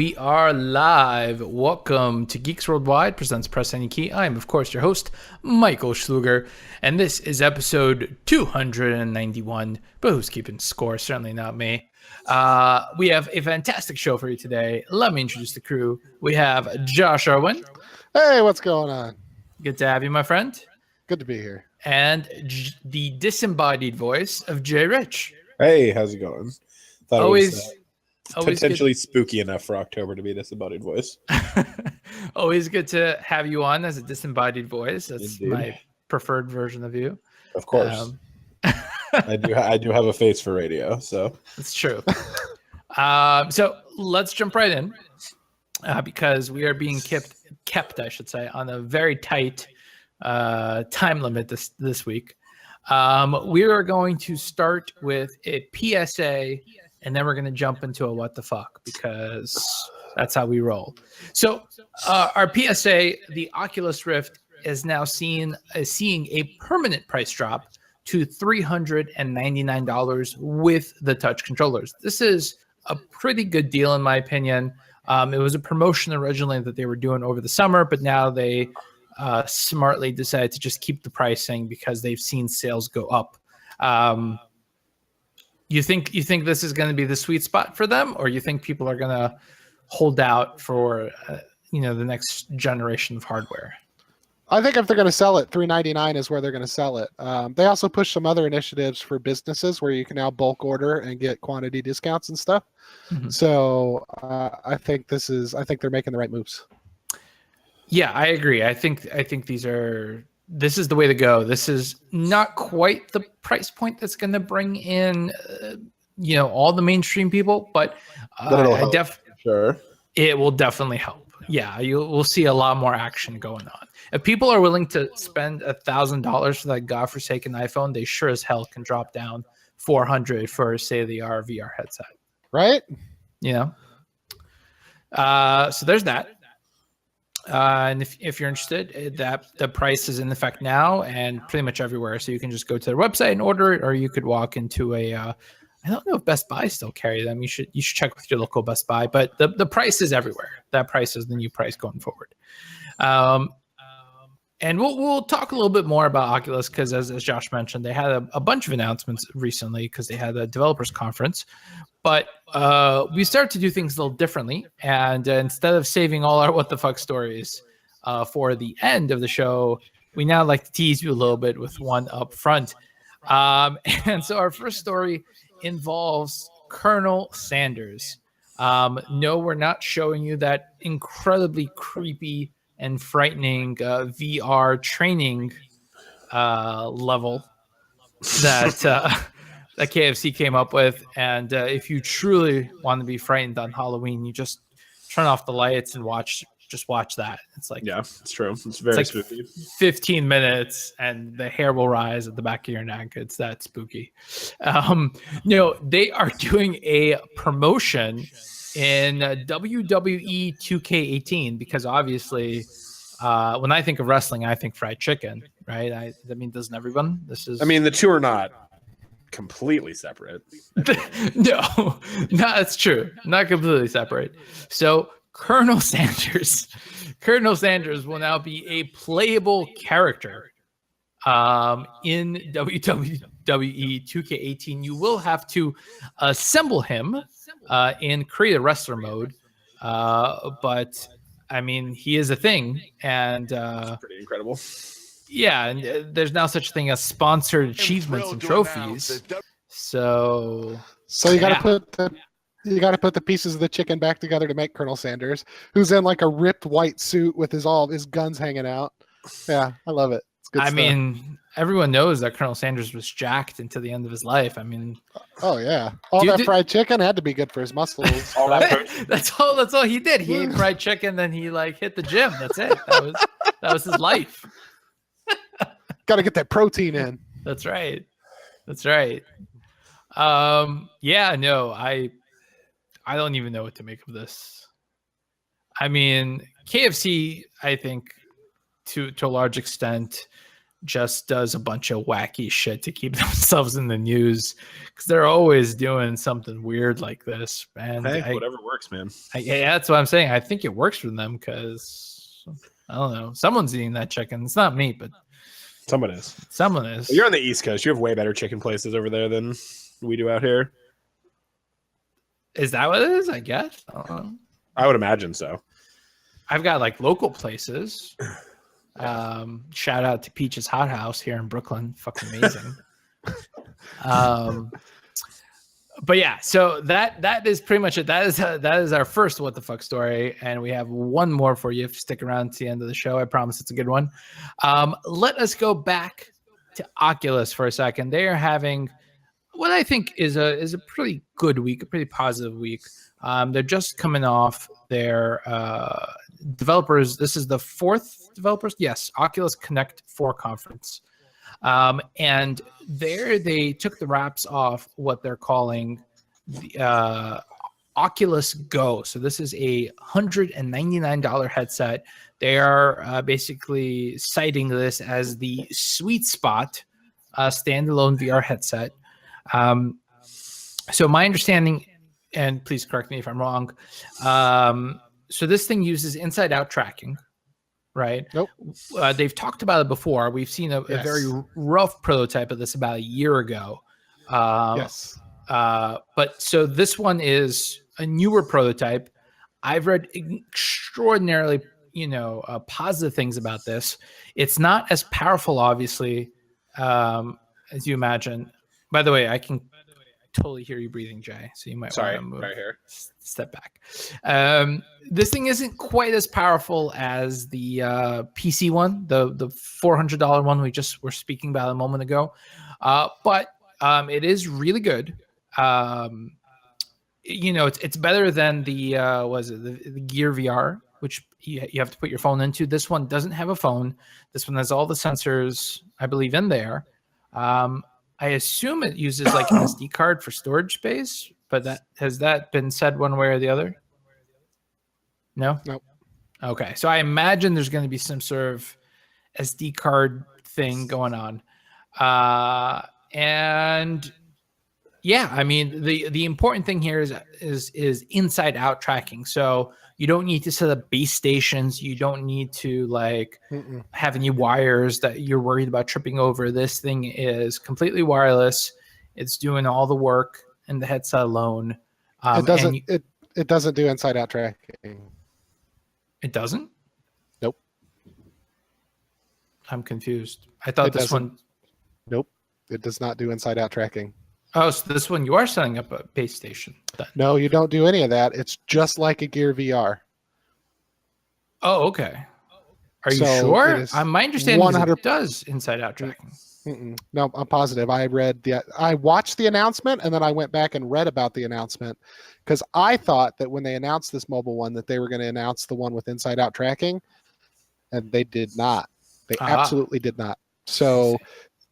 we are live. Welcome to Geeks Worldwide presents Press Any Key. I am, of course, your host, Michael Schluger, and this is episode 291. But who's keeping score? Certainly not me. We have a fantastic show for you today. Let me introduce the crew. We have Josh Irwin. Hey, what's going on? Good to have you, my friend. Good to be here. And the disembodied voice of Jay Rich. Hey, how's it going? Thought Always. it was potentially spooky enough for October to be disembodied voice. Always good to have you on as a disembodied voice. That's Indeed. my preferred version of you. Of course. I do have a face for radio, so That's true. So let's jump right in because we are being kept, I should say, on a very tight time limit this week. We are going to start with a PSA, and then we're going to jump into a what the fuck, because that's how we roll. So our PSA, the Oculus Rift, is now seeing a permanent price drop to $399 with the touch controllers. This is a pretty good deal, in my opinion. It was a promotion originally that they were doing over the summer, but now they smartly decided to just keep the pricing because they've seen sales go up. You think this is going to be the sweet spot for them, or you think people are going to hold out for the next generation of hardware? I think if they're going to sell it, $399 is where they're going to sell it. They also push some other initiatives for businesses where you can now bulk order and get quantity discounts and stuff. Mm-hmm. So I think they're making the right moves. Yeah, I agree. I think this is the way to go. This is not quite the price point that's going to bring in, all the mainstream people, but sure, it will definitely help. Yeah, we'll see a lot more action going on. If people are willing to spend $1,000 for that godforsaken iPhone, they sure as hell can drop down $400 for, say, the VR headset. Right? So there's that. And if you're interested, that the price is in effect now and pretty much everywhere. So you can just go to their website and order it, or you could walk into I don't know if Best Buy still carry them. You should check with your local Best Buy, but the price is everywhere. That price is the new price going forward. And we'll talk a little bit more about Oculus because, as Josh mentioned, they had a bunch of announcements recently because they had a developers conference. But we started to do things a little differently. And instead of saving all our what the fuck stories for the end of the show, we now like to tease you a little bit with one up front. And so our first story involves Colonel Sanders. No, we're not showing you that incredibly creepy and frightening VR training level that that KFC came up with. And if you truly want to be frightened on Halloween, you just turn off the lights and watch that. It's like, yeah, it's true. It's very spooky. 15 minutes and the hair will rise at the back of your neck. It's that spooky. They are doing a promotion in WWE 2K18 because obviously when I think of wrestling, I think fried chicken, right? Doesn't everyone? The two are not completely separate. No, that's true. Not completely separate. So Colonel Sanders will now be a playable character in WWE 2K18. You will have to assemble him in create a wrestler mode, but he is a thing, and it's pretty incredible. Yeah, and there's now such a thing as sponsored achievements and trophies. So you got to put the pieces of the chicken back together to make Colonel Sanders, who's in like a ripped white suit with his guns hanging out. Yeah, I love it. It's good stuff. Everyone knows that Colonel Sanders was jacked until the end of his life. Oh yeah, fried chicken had to be good for his muscles. That's all he did. He ate fried chicken, then he hit the gym. That's it. That was his life. Got to get that protein in. That's right. I don't even know what to make of this. KFC, I think, to a large extent, just does a bunch of wacky shit to keep themselves in the news because they're always doing something weird like this. And Hey, whatever works, man. Yeah, that's what I'm saying. I think it works for them because I don't know. Someone's eating that chicken. It's not me, but someone is. Someone is. You're on the East Coast. You have way better chicken places over there than we do out here. Is that what it is? I guess. I would imagine so. I've got like local places. Shout out to Peach's Hot House here in Brooklyn. Fucking amazing. But yeah, so that is pretty much it. That is our first what the fuck story, and we have one more for you. If you stick around to the end of the show, I promise it's a good one. Let us go back to Oculus for a second. They are having what I think is a pretty good week, a pretty positive week. They're just coming off their developers. This is the fourth developers. Yes, Oculus Connect 4 conference. And there they took the wraps off what they're calling the Oculus Go. So this is a $199 headset. They are basically citing this as the sweet spot standalone VR headset. So my understanding, and please correct me if I'm wrong, so this thing uses inside-out tracking. Right. Nope. They've talked about it before. We've seen a very rough prototype of this about a year ago. Yes. But so this one is a newer prototype. I've read extraordinarily, positive things about this. It's not as powerful, obviously, as you imagine. By the way, I can totally hear you breathing, Jay. So you might want to move. Right here. Step back. This thing isn't quite as powerful as the PC one, the $400 one we just were speaking about a moment ago, but it is really good. It's better than the the Gear VR, which you have to put your phone into. This one doesn't have a phone. This one has all the sensors, I believe, in there. I assume it uses like an SD card for storage space, but has that been said one way or the other? No? Nope. Okay. So I imagine there's going to be some sort of SD card thing going on. And yeah, I mean, the important thing here is inside out tracking. So you don't need to set up base stations. You don't need to have any wires that you're worried about tripping over. This thing is completely wireless. It's doing all the work in the headset alone. It doesn't do inside out tracking. It doesn't? Nope. I'm confused. I thought this one. Nope. It does not do inside out tracking. Oh, so this one you are setting up a base station. No, you don't do any of that. It's just like a Gear VR. Oh, okay. Are you sure? My understanding is it does inside out tracking. No, I'm positive. I watched the announcement and then I went back and read about the announcement because I thought that when they announced this mobile one that they were going to announce the one with inside out tracking, and they did not. They absolutely did not. So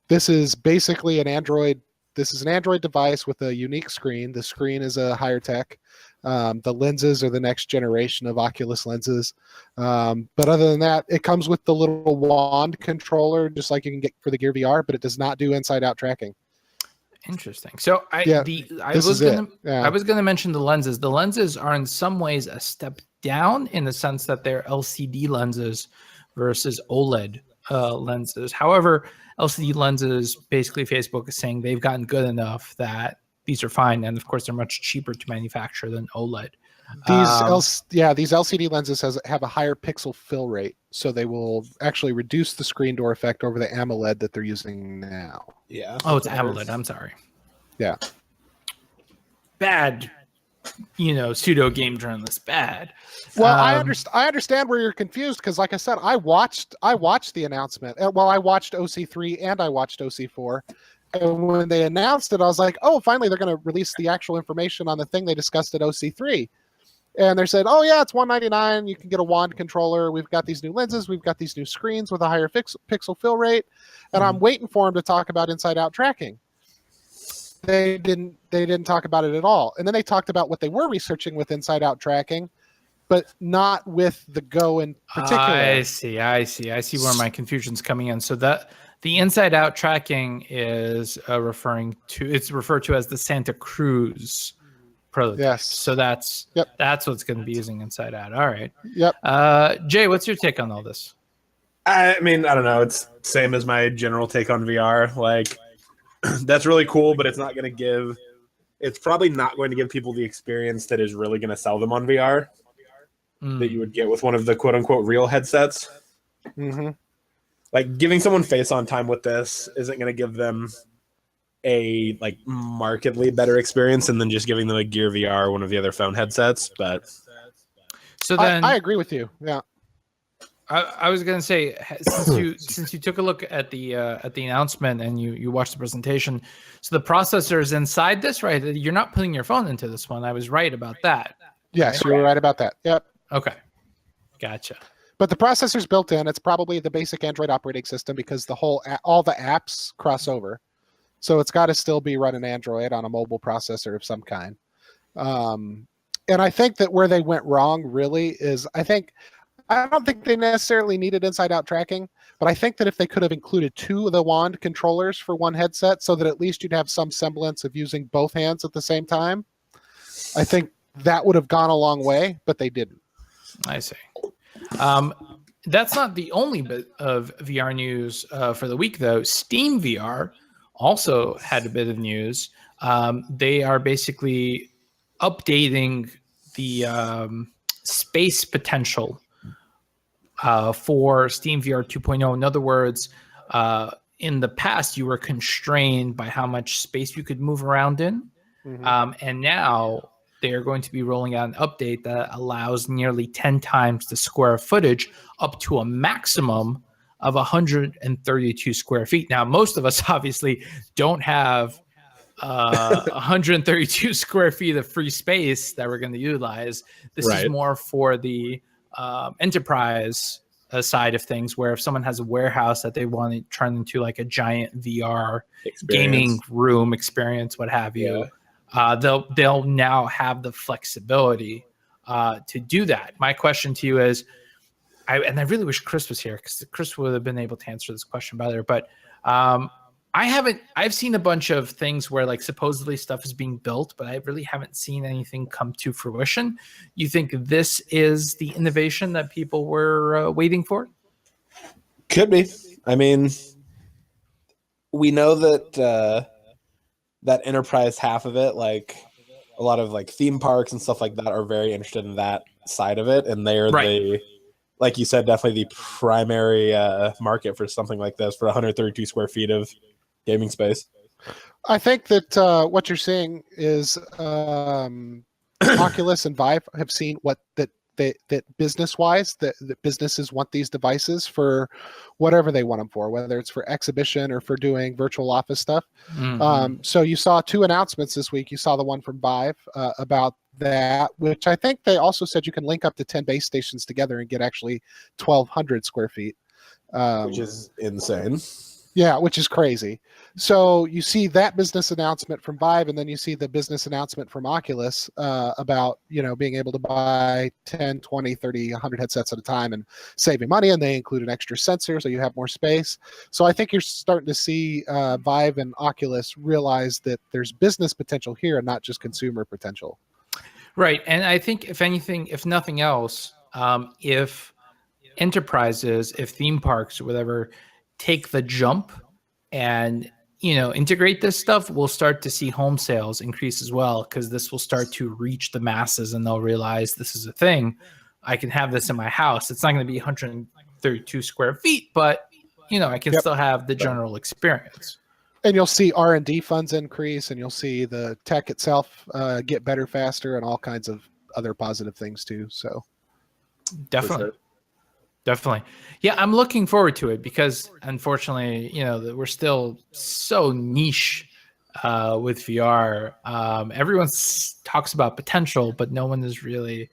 this is basically an Android. This is an Android device with a unique screen. The screen is a higher tech. The lenses are the next generation of Oculus lenses. But other than that, it comes with the little wand controller, just like you can get for the Gear VR, but it does not do inside-out tracking. Interesting. So I was going to mention the lenses. The lenses are in some ways a step down in the sense that they're LCD lenses versus OLED lenses. However, LCD lenses, basically Facebook is saying they've gotten good enough that these are fine. And of course, they're much cheaper to manufacture than OLED. These LCD lenses have a higher pixel fill rate. So they will actually reduce the screen door effect over the AMOLED that they're using now. Yeah. Oh, it's AMOLED. I'm sorry. Yeah. Bad, pseudo game journalist. Bad. Well, I understand where you're confused because, like I said, I watched the announcement. Well, I watched OC3 and I watched OC4. And when they announced it, I was like, oh, finally they're going to release the actual information on the thing they discussed at OC3. And they said, oh, yeah, it's $199. You can get a wand controller. We've got these new lenses. We've got these new screens with a higher pixel fill rate. And I'm waiting for them to talk about inside-out tracking. They didn't talk about it at all. And then they talked about what they were researching with inside-out tracking, but not with the Go in particular. I see where my confusion's coming in. So The inside out tracking is referred to as the Santa Cruz prototype. Yes. So that's what's going to be using inside out. All right. Yep. Jay, what's your take on all this? I mean, I don't know. It's same as my general take on VR. Like, that's really cool, but it's not going to give. It's probably not going to give people the experience that is really going to sell them on VR that you would get with one of the quote unquote real headsets. Mm-hmm. Like, giving someone face on time with this isn't going to give them a like markedly better experience than just giving them a Gear VR or one of the other phone headsets. But so then I agree with you. Yeah. I was gonna say, since you took a look at the announcement and you watched the presentation, so the processor is inside this, right? You're not putting your phone into this one. I was right about that. Yes, you were right about that. Yep. Okay, gotcha. But the processor's built in. It's probably the basic Android operating system because all the apps cross over, so it's got to still be running Android on a mobile processor of some kind. And I think that where they went wrong really is I don't think they necessarily needed inside-out tracking, but I think that if they could have included 2 of the wand controllers for one headset so that at least you'd have some semblance of using both hands at the same time, I think that would have gone a long way, but they didn't. I see. That's not the only bit of VR news for the week, though. SteamVR also had a bit of news. They are basically updating the space potential for SteamVR 2.0. In other words, in the past, you were constrained by how much space you could move around in. Mm-hmm. And now they are going to be rolling out an update that allows nearly 10 times the square footage up to a maximum of 132 square feet. Now, most of us obviously don't have 132 square feet of free space that we're going to utilize. This is more for the enterprise side of things, where if someone has a warehouse that they want to turn into like a giant VR gaming room experience, what have you, they'll now have the flexibility to do that. My question to you is, I really wish Chris was here because Chris would have been able to answer this question better. But I've seen a bunch of things where like supposedly stuff is being built, but I really haven't seen anything come to fruition. You think this is the innovation that people were waiting for? Could be. I mean, we know that that enterprise half of it, like a lot of like theme parks and stuff like that, are very interested in that side of it, and they're the, like you said, definitely the primary market for something like this, for 132 square feet of gaming space. I think that what you're seeing is Oculus and Vive have seen that business-wise, that businesses want these devices for whatever they want them for, whether it's for exhibition or for doing virtual office stuff. Mm-hmm. So you saw 2 announcements this week. You saw the one from Vive about that, which I think they also said you can link up to 10 base stations together and get actually 1,200 square feet. Which is insane. Yeah, which is crazy. So you see that business announcement from Vive, and then you see the business announcement from Oculus about, being able to buy 10, 20, 30, 100 headsets at a time and saving money, and they include an extra sensor so you have more space. So I think you're starting to see Vive and Oculus realize that there's business potential here and not just consumer potential. Right. And I think if nothing else, if enterprises, if theme parks or whatever take the jump and integrate this stuff, we'll start to see home sales increase as well, because this will start to reach the masses and they'll realize this is a thing. I can have this in my house. It's not going to be 132 square feet, but I can still have the general experience. And you'll see R&D funds increase, and you'll see the tech itself get better faster, and all kinds of other positive things too. So definitely. Definitely. Yeah, I'm looking forward to it because unfortunately, we're still so niche with VR. Everyone talks about potential, but no one is really,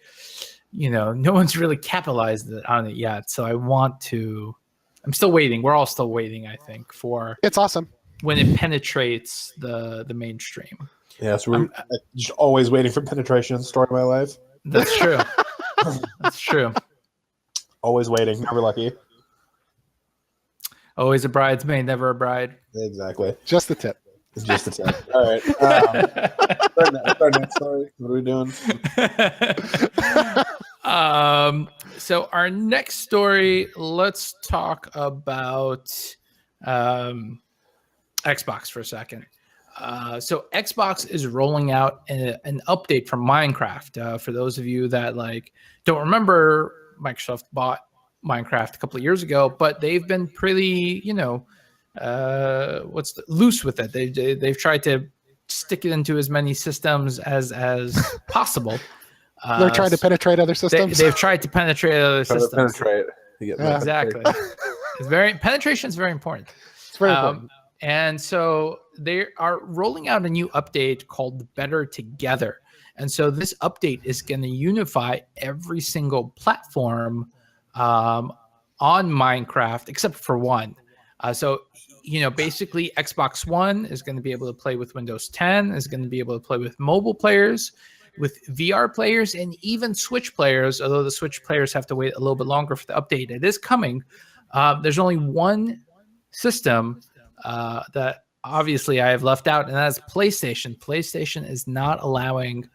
no one's really capitalized on it yet. So I'm still waiting. We're all still waiting, I think, for it's awesome when it penetrates the mainstream. Yeah, so we're just always waiting for penetration. Story of my life. That's true. That's true. Always waiting, never lucky. Always a bridesmaid, never a bride. Exactly. Just the tip. It's just a tip. All right. What's our next story? What are we doing? So our next story, let's talk about Xbox for a second. So Xbox is rolling out an update for Minecraft. For those of you that don't remember, Microsoft bought Minecraft a couple of years ago, but they've been pretty, loose with it. They've tried to stick it into as many systems as possible. They're trying to penetrate other systems. They've tried to penetrate other systems. Exactly. Penetration is very important. It's very important. And so they are rolling out a new update called Better Together. And so this update is going to unify every single platform on Minecraft except for one. Basically Xbox One is going to be able to play with Windows 10, is going to be able to play with mobile players, with VR players, and even Switch players, although the Switch players have to wait a little bit longer for the update. It is coming. There's only one system that obviously I have left out, and that's PlayStation. PlayStation is not allowing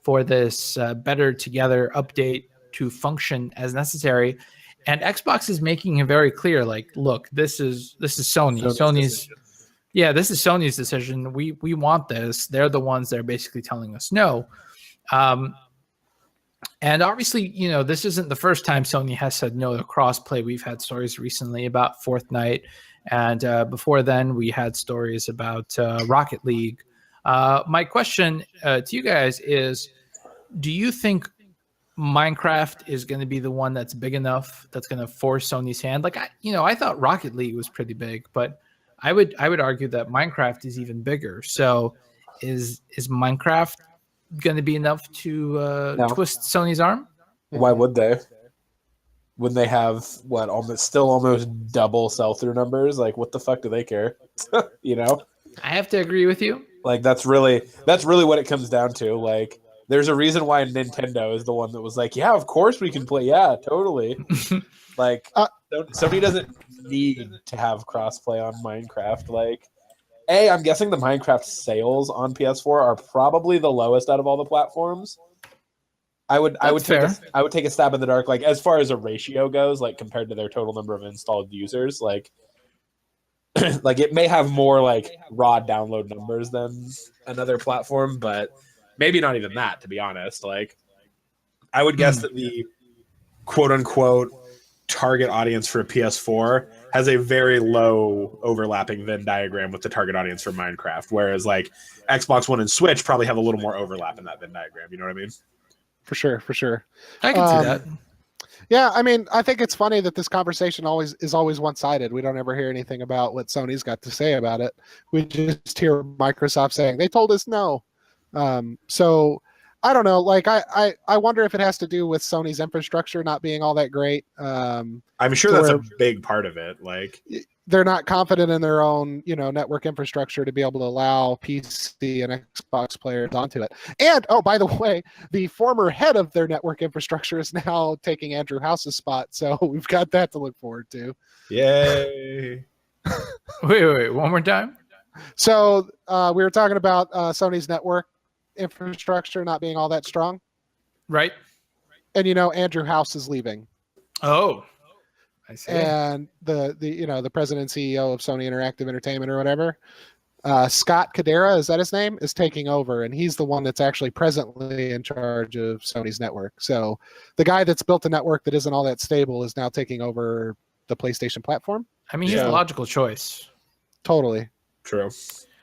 for this Better Together update to function as necessary. And Xbox is making it very clear, look, this is Sony. This is Sony's decision. We want this. They're the ones that are basically telling us no. And obviously, this isn't the first time Sony has said no to crossplay. We've had stories recently about Fortnite, and before then, we had stories about Rocket League. My question to you guys is, do you think Minecraft is going to be the one that's big enough that's going to force Sony's hand? I thought Rocket League was pretty big, but I would argue that Minecraft is even bigger. So, is Minecraft going to be enough to twist Sony's arm? Why would they? Wouldn't they have almost double sell-through numbers? What the fuck do they care? I have to agree with you. That's really what it comes down to. There's a reason why Nintendo is the one that was yeah, of course we can play. Yeah, totally. Sony doesn't need to have crossplay on Minecraft. I'm guessing the Minecraft sales on PS4 are probably the lowest out of all the platforms. I would take a stab in the dark, as far as a ratio goes, compared to their total number of installed users, it may have more raw download numbers than another platform, but maybe not even that, to be honest. I would guess that the quote unquote target audience for a PS4 has a very low overlapping Venn diagram with the target audience for Minecraft, whereas Xbox One and Switch probably have a little more overlap in that Venn diagram. You know what I mean? For sure. I can see that. Yeah, I think it's funny that this conversation is always one-sided. We don't ever hear anything about what Sony's got to say about it. We just hear Microsoft saying, they told us no. So I don't know. I wonder if it has to do with Sony's infrastructure not being all that great. I'm sure that's a big part of it. They're not confident in their own, network infrastructure to be able to allow PC and Xbox players onto it. And by the way, the former head of their network infrastructure is now taking Andrew House's spot. So we've got that to look forward to. Yay! Wait, one more time. So we were talking about Sony's network infrastructure not being all that strong, right? And Andrew House is leaving. Oh, I see. And the president and CEO of Sony Interactive Entertainment or whatever, Scott Cadera, is that his name, is taking over, and he's the one that's actually presently in charge of Sony's network. So the guy that's built a network that isn't all that stable is now taking over the PlayStation platform. He's the logical choice. Totally true.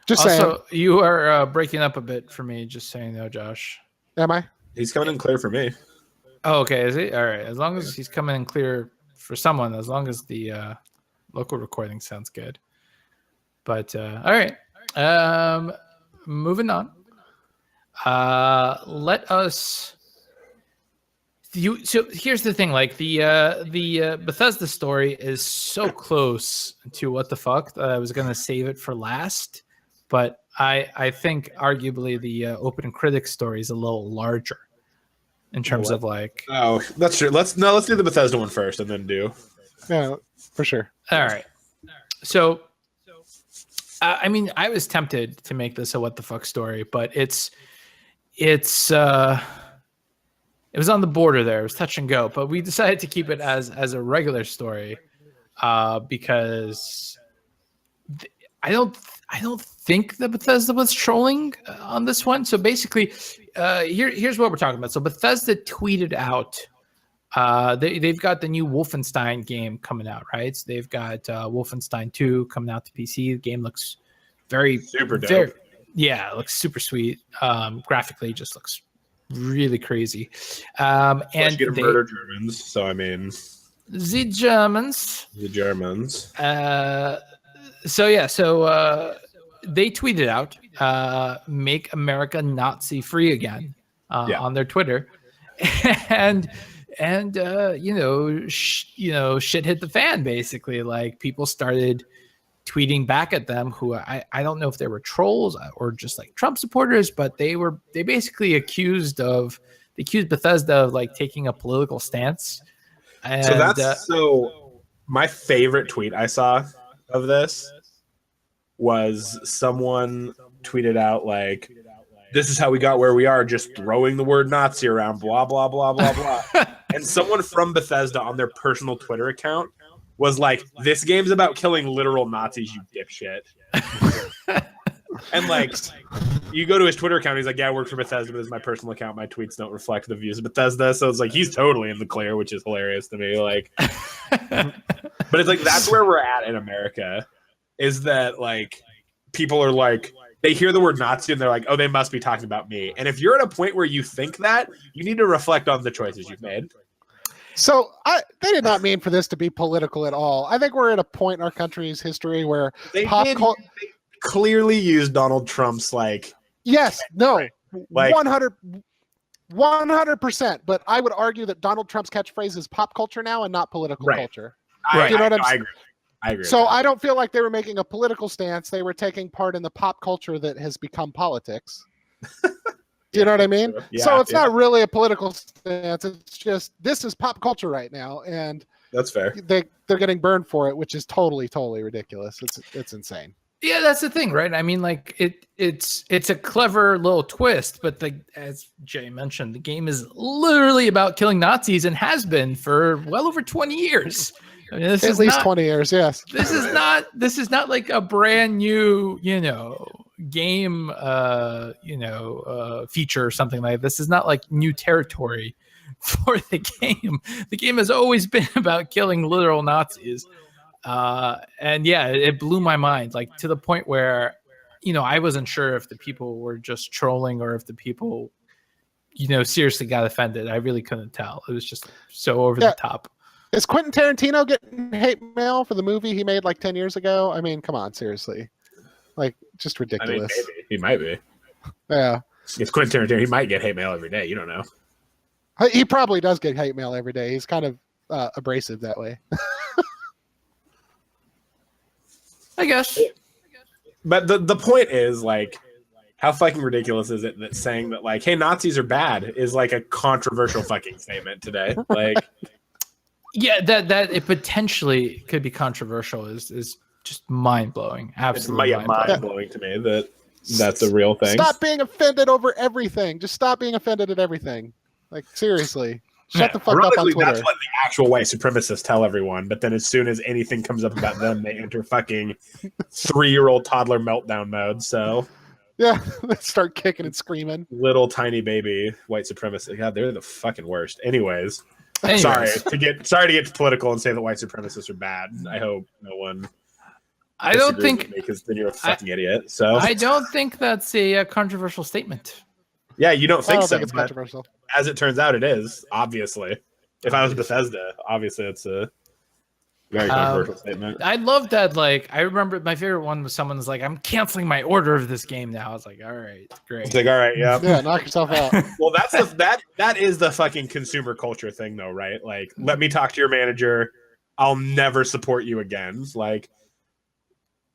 Just also, saying. You are breaking up a bit for me. Just saying, though, Josh. Am I? He's coming in clear for me. Oh, okay. Is he? All right. As long as he's coming in clear for someone, as long as the local recording sounds good. But all right. Moving on. Let us. So here's the thing. The Bethesda story is so close to what the fuck that I was gonna save it for last. But I think arguably the open critic story is a little larger in terms of Oh, that's true. Let's do the Bethesda one first and then do. Yeah, for sure. All right. So, I mean, I was tempted to make this a what the fuck story, but it was on the border there. It was touch and go, but we decided to keep it as a regular story because I don't think that Bethesda was trolling on this one. So basically, here's what we're talking about. So Bethesda tweeted out. They've got the new Wolfenstein game coming out, right? So they've got Wolfenstein 2 coming out to PC. The game looks super dope. Yeah, it looks super sweet. Graphically, just looks really crazy. And they murder Germans. So I mean, the Germans. So they tweeted out, "Make America Nazi free again" on their Twitter, and shit hit the fan basically. Like people started tweeting back at them, who I don't know if they were trolls or just like Trump supporters, but they basically accused Bethesda of like taking a political stance. And, so my favorite tweet I saw of this was someone tweeted out like, "This is how we got where we are, just throwing the word Nazi around, blah, blah, blah, blah, blah." And someone from Bethesda on their personal Twitter account was like, "This game's about killing literal Nazis, you dipshit." And like, you go to his Twitter account, he's like, "Yeah, I work for Bethesda, but this is my personal account. My tweets don't reflect the views of Bethesda." So it's like, he's totally in the clear, which is hilarious to me. Like, but it's like, that's where we're at in America, is that like, people are like, they hear the word Nazi and they're like, "Oh, they must be talking about me." And if you're at a point where you think that, you need to reflect on the choices you've made. So they did not mean for this to be political at all. I think we're at a point in our country's history where they clearly used Donald Trump's like. Yes, no, like 100%. But I would argue that Donald Trump's catchphrase is pop culture now and not political culture. Right. You know what I'm saying? I agree. So I don't feel like they were making a political stance. They were taking part in the pop culture that has become politics. Do you know what I mean? Yeah, so it's not really a political stance. It's just, this is pop culture right now, and that's fair. They're getting burned for it, which is totally ridiculous. It's insane. Yeah, that's the thing, right? I mean, like it's a clever little twist, but as Jay mentioned, the game is literally about killing Nazis and has been for well over 20 years. I mean, this is at least 20 years. Yes. This is not like a brand new, game, feature or something like this. Is not like new territory for the game. The game has always been about killing literal Nazis. And yeah, it blew my mind, like to the point where, I wasn't sure if the people were just trolling or if the people, seriously got offended. I really couldn't tell. It was just so over the top. Is Quentin Tarantino getting hate mail for the movie he made like 10 years ago? I mean, come on, seriously. Like, just ridiculous. I mean, maybe. He might be. Yeah. It's Quentin Tarantino. He might get hate mail every day. You don't know. He probably does get hate mail every day. He's kind of abrasive that way. I guess. But the point is, like, how fucking ridiculous is it that saying that, like, hey, Nazis are bad is like a controversial fucking statement today? Like, yeah, that it potentially could be controversial is just mind blowing. Absolutely, mind blowing to me that that's a real thing. Stop being offended over everything. Just stop being offended at everything. Like, seriously. Shut the fuck up on Twitter. That's what the actual white supremacists tell everyone. But then as soon as anything comes up about them, they enter fucking 3-year-old toddler meltdown mode. So yeah, they start kicking and screaming. Little tiny baby white supremacists. God, they're the fucking worst. Anyways. Sorry to get political and say that white supremacists are bad. I hope no one. I don't think, because then you're a fucking idiot. So I don't think that's a controversial statement. Yeah, you don't think I don't so? think it's controversial. As it turns out, it is. Obviously, if I was Bethesda, obviously it's a very controversial statement. I love that. Like, I remember my favorite one was someone's like, "I'm canceling my order of this game now." I was like, "All right, great." It's like, all right, yeah, knock yourself out. Well, that's that is the fucking consumer culture thing, though, right? Like, let me talk to your manager. I'll never support you again. Like,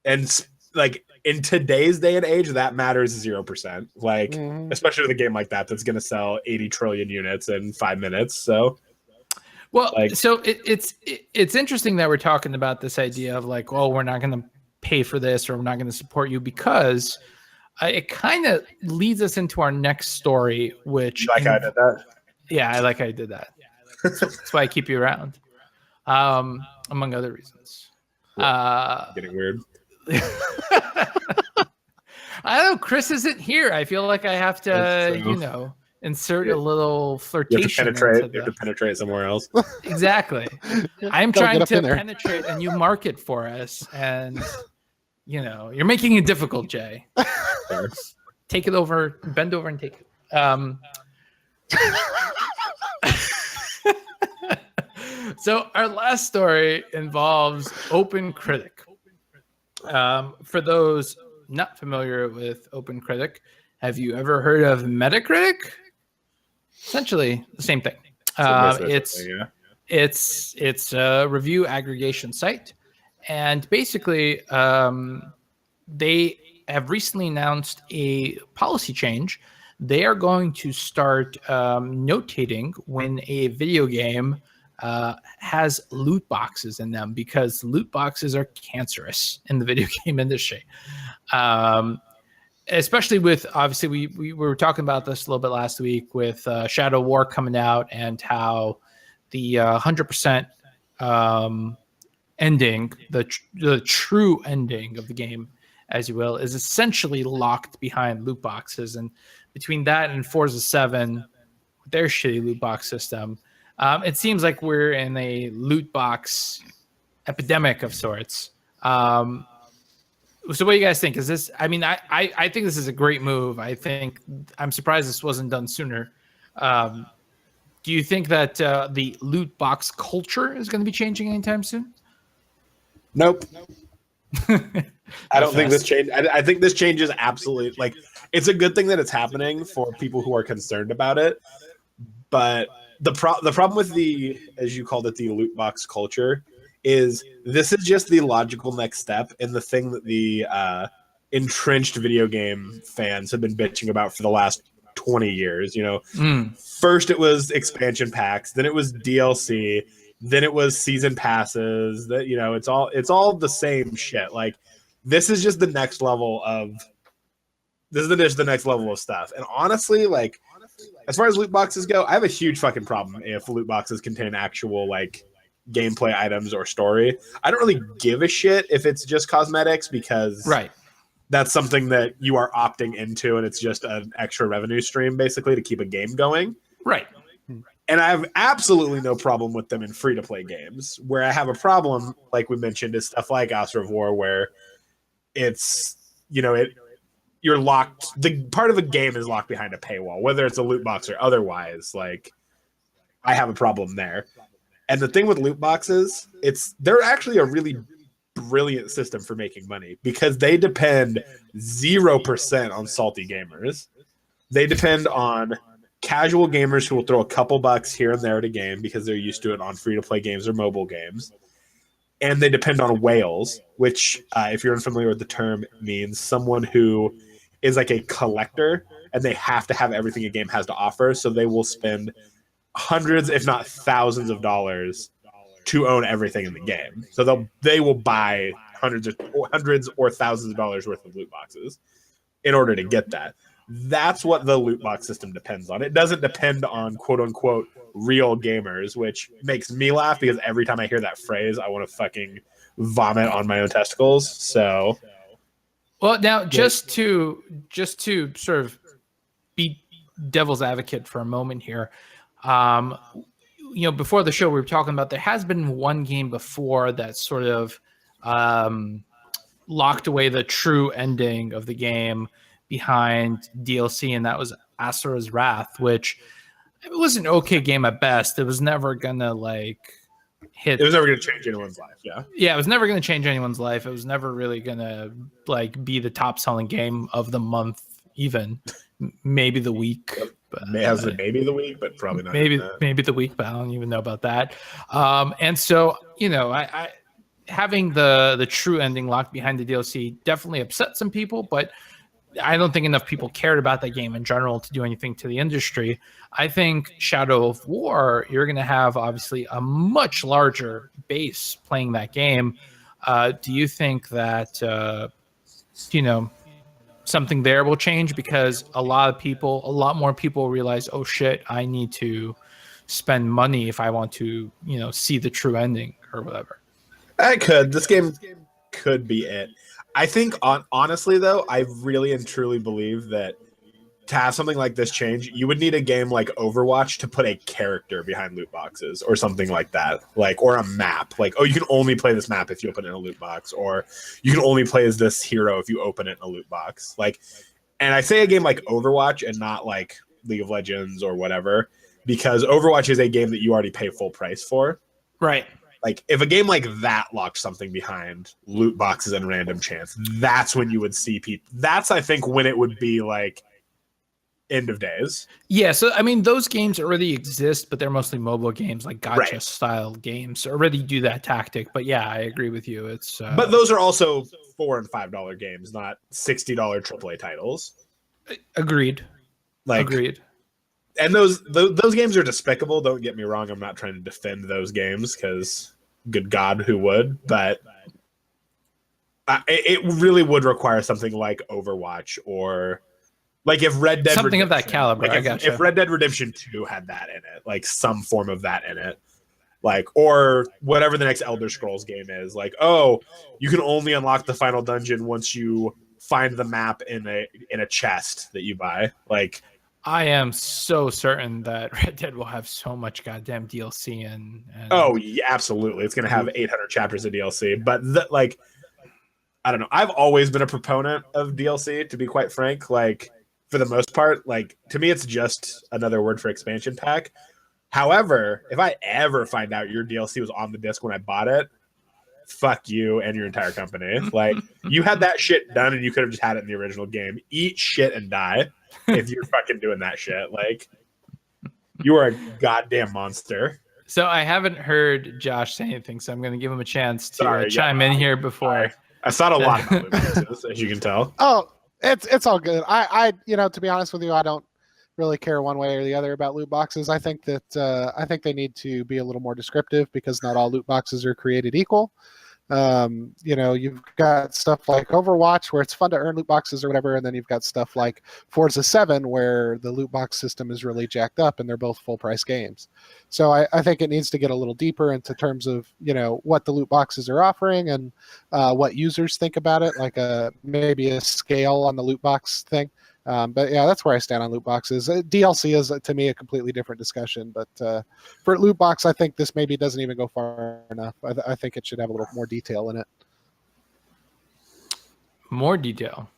and like in today's day and age, that matters 0%. Like, especially with a game like that that's going to sell 80 trillion units in 5 minutes. So, Well, Like- so it's interesting that we're talking about this idea of like, oh, we're not going to pay for this or we're not going to support you, because it kind of leads us into our next story, which Like I did that. yeah, I like how I did that. That's why I keep you around, among other reasons. Getting weird. I don't know. Chris isn't here. I feel like I have to, That's true. you know, insert a little You flirtation. have to penetrate. into You have to penetrate somewhere else. Exactly. I'm Gotta trying get up to in there. penetrate and you market for us, and you know, you're making it difficult, Jay. Fair. Take it over, bend over and take it. So our last story involves Open Critic. For those not familiar with Open Critic, have you ever heard of Metacritic? Essentially the same thing. It's a review aggregation site, and basically they have recently announced a policy change. They are going to start notating when a video game has loot boxes in them, because loot boxes are cancerous in the video game industry. Especially with, obviously, we were talking about this a little bit last week with Shadow War coming out, and how the 100% ending, the true ending of the game, as you will, is essentially locked behind loot boxes. And between that and Forza 7, their shitty loot box system, it seems like we're in a loot box epidemic of sorts. So what do you guys think? Is this, I mean, I think this is a great move. I'm surprised this wasn't done sooner. Do you think that the loot box culture is going to be changing anytime soon? Nope. I don't think this change. I think this change is absolutely, like, it's a good thing that it's happening for people who are concerned about it. But the problem with the, as you called it, the loot box culture, is this is just the logical next step in the thing that the entrenched video game fans have been bitching about for the last 20 years. You know, first it was expansion packs, then it was DLC, then it was season passes. That, you know, it's all the same shit. Like, this is just the next level of stuff. And honestly, like, as far as loot boxes go, I have a huge fucking problem if loot boxes contain actual, like, gameplay items or story. I don't really give a shit if it's just cosmetics, because that's something that you are opting into, and it's just an extra revenue stream basically to keep a game going. Right. And I have absolutely no problem with them in free-to-play games. Where I have a problem, like we mentioned, is stuff like Astra of War, where it's, you know, you're locked. The part of a game is locked behind a paywall, whether it's a loot box or otherwise. Like, I have a problem there. And the thing with loot boxes, they're actually a really brilliant system for making money, because they depend 0% on salty gamers. They depend on casual gamers who will throw a couple bucks here and there at a game because they're used to it on free-to-play games or mobile games. And they depend on whales, which, if you're unfamiliar with the term, means someone who is like a collector, and they have to have everything a game has to offer, so they will spend hundreds, if not thousands of dollars to own everything in the game. So they will buy hundreds or thousands of dollars worth of loot boxes in order to get that. That's what the loot box system depends on. It doesn't depend on quote unquote real gamers, which makes me laugh, because every time I hear that phrase, I want to fucking vomit on my own testicles. So, well, now just to sort of be devil's advocate for a moment here. You know, before the show, we were talking about there has been one game before that sort of locked away the true ending of the game behind DLC, and that was Asura's Wrath, which it was an okay game at best. It was never gonna like hit. It was never gonna change anyone's life. Yeah, it was never gonna change anyone's life. It was never really gonna like be the top selling game of the month, even maybe the week. Maybe the week, but probably not. Maybe the week, but I don't even know about that. And so, you know, I having the true ending locked behind the DLC definitely upset some people, but I don't think enough people cared about that game in general to do anything to the industry. I think Shadow of War, you're going to have obviously a much larger base playing that game. Do you think that, something there will change because a lot more people realize, oh shit, I need to spend money if I want to, see the true ending or whatever? This game could be it. I think honestly though, I really and truly believe that to have something like this change, you would need a game like Overwatch to put a character behind loot boxes or something like that. Or a map. You can only play this map if you open it in a loot box, or you can only play as this hero if you open it in a loot box. And I say a game like Overwatch and not like League of Legends or whatever, because Overwatch is a game that you already pay full price for. Right. If a game like that locked something behind loot boxes and random chance, that's when you would see people. That's, I think, when it would be end of days. Yeah, so I mean, those games already exist, but they're mostly mobile games, like gacha Right. style games already do that tactic. But yeah, I agree with you. It's But those are also $4 and $5 games, not $60 AAA titles. agreed. Agreed. And those games are despicable. Don't get me wrong. I'm not trying to defend those games because, good God, who would? But it really would require something like Overwatch or if Red Dead Something Redemption, of that caliber. I gotcha. if Red Dead Redemption 2 had that in it, some form of that in it, or whatever the next Elder Scrolls game is, you can only unlock the final dungeon once you find the map in a chest that you buy. I am so certain that Red Dead will have so much goddamn DLC and oh yeah, absolutely, it's gonna have 800 chapters of DLC. But I don't know. I've always been a proponent of DLC, to be quite frank. For the most part, to me, it's just another word for expansion pack. However, if I ever find out your DLC was on the disc when I bought it, fuck you and your entire company. You had that shit done and you could have just had it in the original game. Eat shit and die if you're fucking doing that shit. You are a goddamn monster. So I haven't heard Josh say anything, so I'm going to give him a chance to chime in here before. I thought a lot about loot boxes, as you can tell. Oh, it's all good. I to be honest with you, I don't really care one way or the other about loot boxes. I think that they need to be a little more descriptive because not all loot boxes are created equal. You've got stuff like Overwatch where it's fun to earn loot boxes or whatever, and then you've got stuff like Forza 7 where the loot box system is really jacked up and they're both full price games. So I think it needs to get a little deeper into terms of what the loot boxes are offering and what users think about it, maybe a scale on the loot box thing. But yeah, that's where I stand on loot boxes. DLC is, to me, a completely different discussion. But for loot box, I think this maybe doesn't even go far enough. I think it should have a little more detail in it. More detail.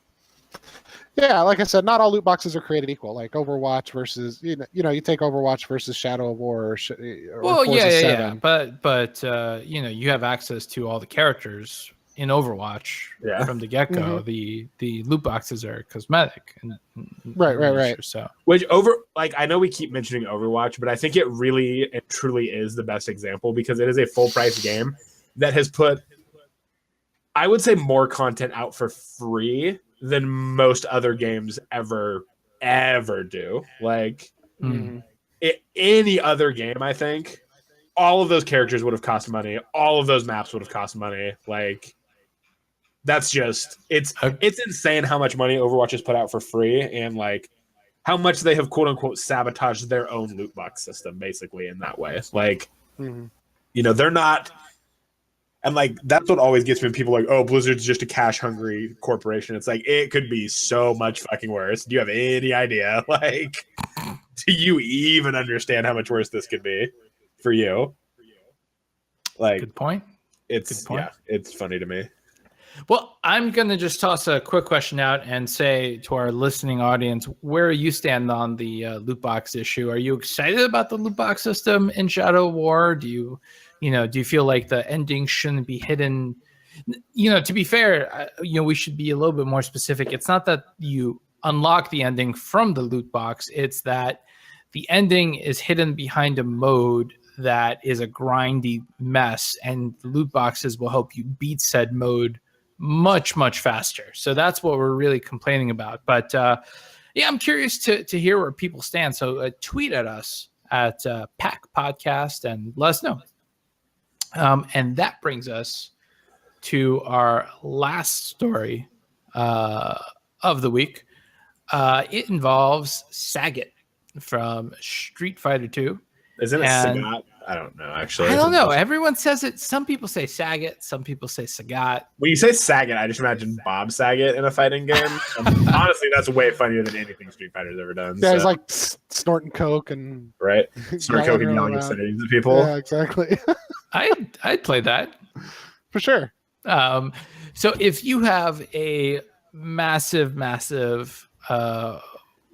Yeah, like I said, not all loot boxes are created equal. Like Overwatch versus you take Overwatch versus Shadow of War or Forza 7. But you have access to all the characters in Overwatch from the get-go. The loot boxes are cosmetic and right. So which I know we keep mentioning Overwatch, but I think it really and truly is the best example because it is a full price game that has put, I would say, more content out for free than most other games ever do. Any other game, I think all of those characters would have cost money, all of those maps would have cost money. That's just it's insane how much money Overwatch has put out for free and how much they have quote unquote sabotaged their own loot box system basically in that way. They're not, and that's what always gets me when people oh, Blizzard's just a cash hungry corporation. It's it could be so much fucking worse. Do you have any idea? Do you even understand how much worse this could be for you? Good point. It's funny to me. Well, I'm going to just toss a quick question out and say to our listening audience, where you stand on the loot box issue. Are you excited about the loot box system in Shadow of War? Do you feel like the ending shouldn't be hidden? To be fair, we should be a little bit more specific. It's not that you unlock the ending from the loot box. It's that the ending is hidden behind a mode that is a grindy mess, and loot boxes will help you beat said mode much faster. So that's what we're really complaining about. But yeah, I'm curious to hear where people stand. So tweet at us at Pack Podcast and let us know. And that brings us to our last story of the week. It involves Sagat from Street Fighter 2. Isn't it Sagat? I don't know, actually. I don't know. Everyone says it. Some people say Sagat. Some people say Sagat. When you say Sagat, I just imagine Bob Saget in a fighting game. Honestly, that's way funnier than anything Street Fighter's ever done. Yeah, he's like snorting coke and right, snorting coke and yelling obscenities at people. Yeah, exactly. I'd play that for sure. So if you have a massive,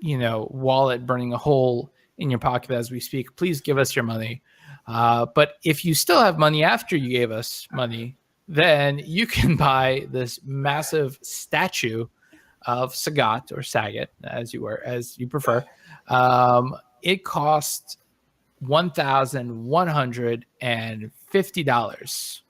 wallet burning a hole in your pocket as we speak, please give us your money. But if you still have money after you gave us money, then you can buy this massive statue of Sagat or Sagat, as you prefer. It costs $1,150.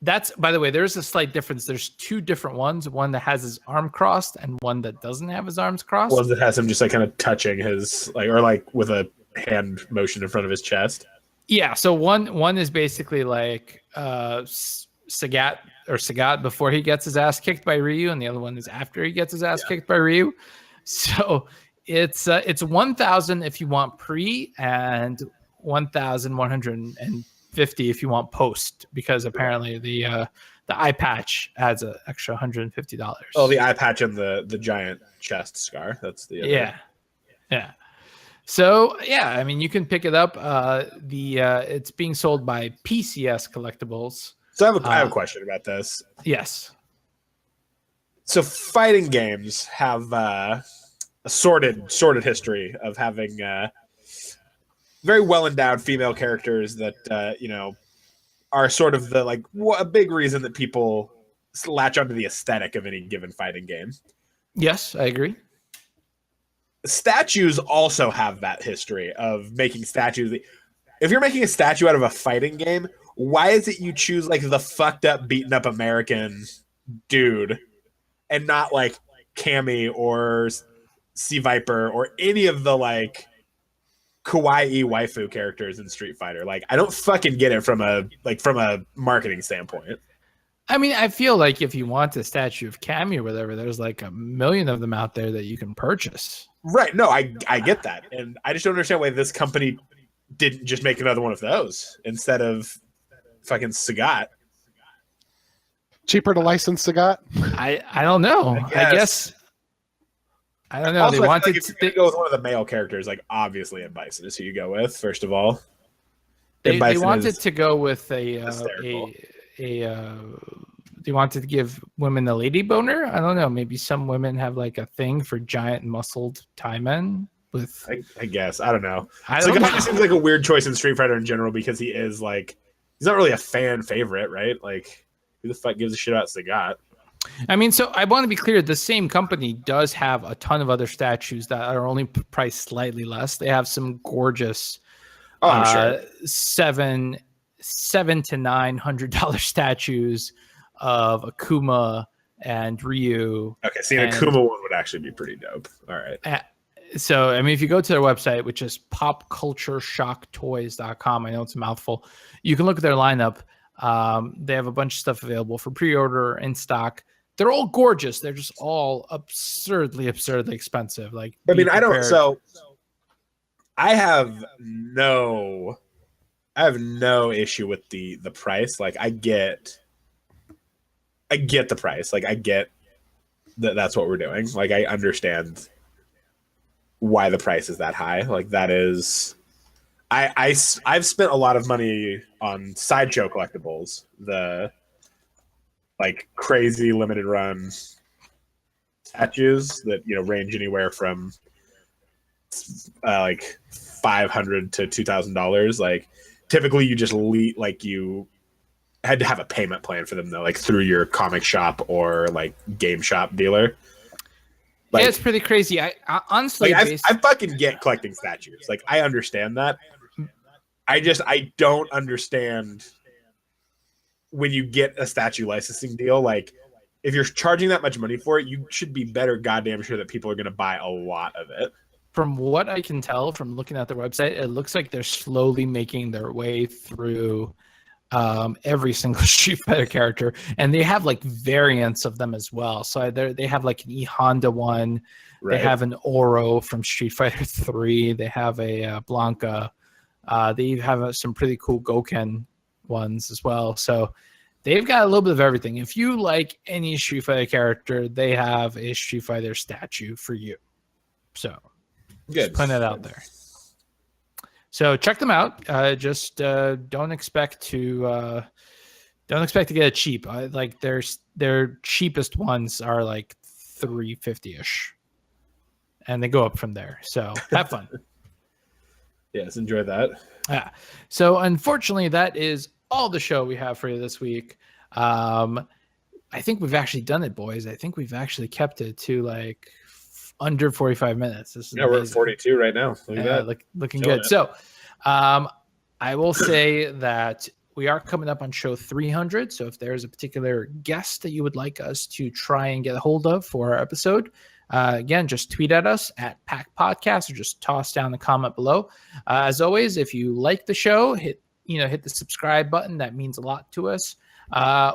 That's, by the way, there's a slight difference. There's two different ones, one that has his arm crossed and one that doesn't have his arms crossed. One that has him just like kind of touching his or with a hand motion in front of his chest. Yeah, so one is basically like Sagat before he gets his ass kicked by Ryu, and the other one is after he gets his ass kicked by Ryu. So it's 1,000 if you want pre and 1,150 if you want post, because apparently the eye patch adds an extra $150. Oh, the eye patch and the giant chest scar. That's the other. Yeah. So yeah, I mean, you can pick it up. It's being sold by PCS Collectibles. So I have a question about this. Yes. So fighting games have a sordid history of having very well endowed female characters that are sort of a big reason that people latch onto the aesthetic of any given fighting game. Yes, I agree. Statues also have that history of making statues. If you're making a statue out of a fighting game, why is it you choose the fucked up, beaten up American dude and not Cammy or Sea Viper or any of the kawaii waifu characters in Street Fighter? I don't fucking get it from a marketing standpoint. I mean, I feel like if you want a statue of Cammy or whatever, there's a million of them out there that you can purchase. Right. No, I get that. And I just don't understand why this company didn't just make another one of those instead of fucking Sagat. Cheaper to license Sagat? I don't know. I guess I don't know. Also, they wanted if you're go with one of the male characters, obviously Ed Bison is who you go with, first of all. They wanted to go with they wanted to give women a lady boner. I don't know. Maybe some women have a thing for giant muscled Thai men with. I guess I don't know. Sagat just seems like a weird choice in Street Fighter in general because he is he's not really a fan favorite, right? Who the fuck gives a shit about Sagat? I mean, so I want to be clear. The same company does have a ton of other statues that are only priced slightly less. They have some gorgeous, I'm sure. $700 to $900 statues of Akuma and Ryu. Okay, see, an Akuma one would actually be pretty dope. All right. So, I mean, if you go to their website, which is popcultureshocktoys.com, I know it's a mouthful, you can look at their lineup. They have a bunch of stuff available for pre-order in stock. They're all gorgeous. They're just all absurdly expensive. I have no issue with the price. I get the price. I get that that's what we're doing. I understand why the price is that high. That is, I've spent a lot of money on Sideshow collectibles, the crazy limited run statues that range anywhere from $500 to $2,000. Typically you just you had to have a payment plan for them though, through your comic shop or game shop dealer. Yeah, it's pretty crazy. I honestly, I fucking get collecting statues. I understand that. I don't understand when you get a statue licensing deal, like if you're charging that much money for it, you should be better goddamn sure that people are going to buy a lot of it. From what I can tell from looking at their website, it looks like they're slowly making their way through every single Street Fighter character, and they have like variants of them as well. So they have like an E Honda one, right. They have an Oro from Street Fighter 3, they have a Blanca, they have some pretty cool Goken ones as well. So they've got a little bit of everything. If you like any Street Fighter character, they have a Street Fighter statue for you. So just putting it out there. So check them out. Just don't expect to get it cheap. Like their cheapest ones are like $350-ish, and they go up from there. So have fun. Yes, enjoy that. Yeah. So unfortunately, that is all the show we have for you this week. I think we've actually done it, boys. I think we've actually kept it to like under 45 minutes. This is amazing. We're at 42 right now. Look at that. Looking good. So I will say that we are coming up on show 300. So if there's a particular guest that you would like us to try and get a hold of for our episode, again, just tweet at us at Pack Podcast or just toss down the comment below. As always, if you like the show, hit the subscribe button. That means a lot to us.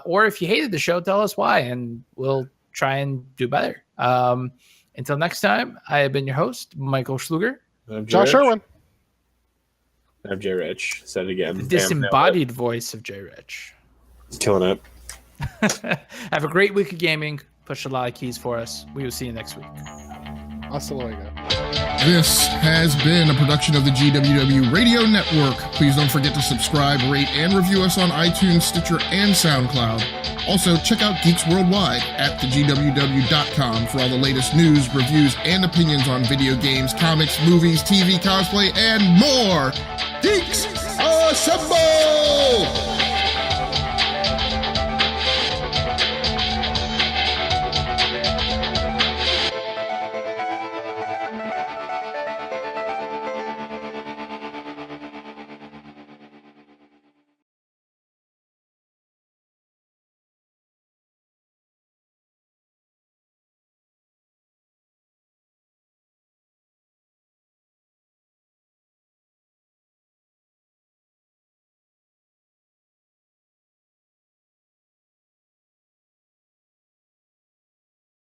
Or if you hated the show, tell us why, and we'll try and do better. Until next time, I have been your host, Michael Schluger. I'm Josh Irwin. I'm Jay Rich. Said it again. The disembodied voice of Jay Rich. Killing it. Have a great week of gaming. Push a lot of keys for us. We will see you next week. Hasta luego. This has been a production of the GWW Radio Network. Please don't forget to subscribe, rate, and review us on iTunes, Stitcher, and SoundCloud. Also, check out Geeks Worldwide at thegww.com for all the latest news, reviews, and opinions on video games, comics, movies, TV, cosplay, and more. Geeks Assemble!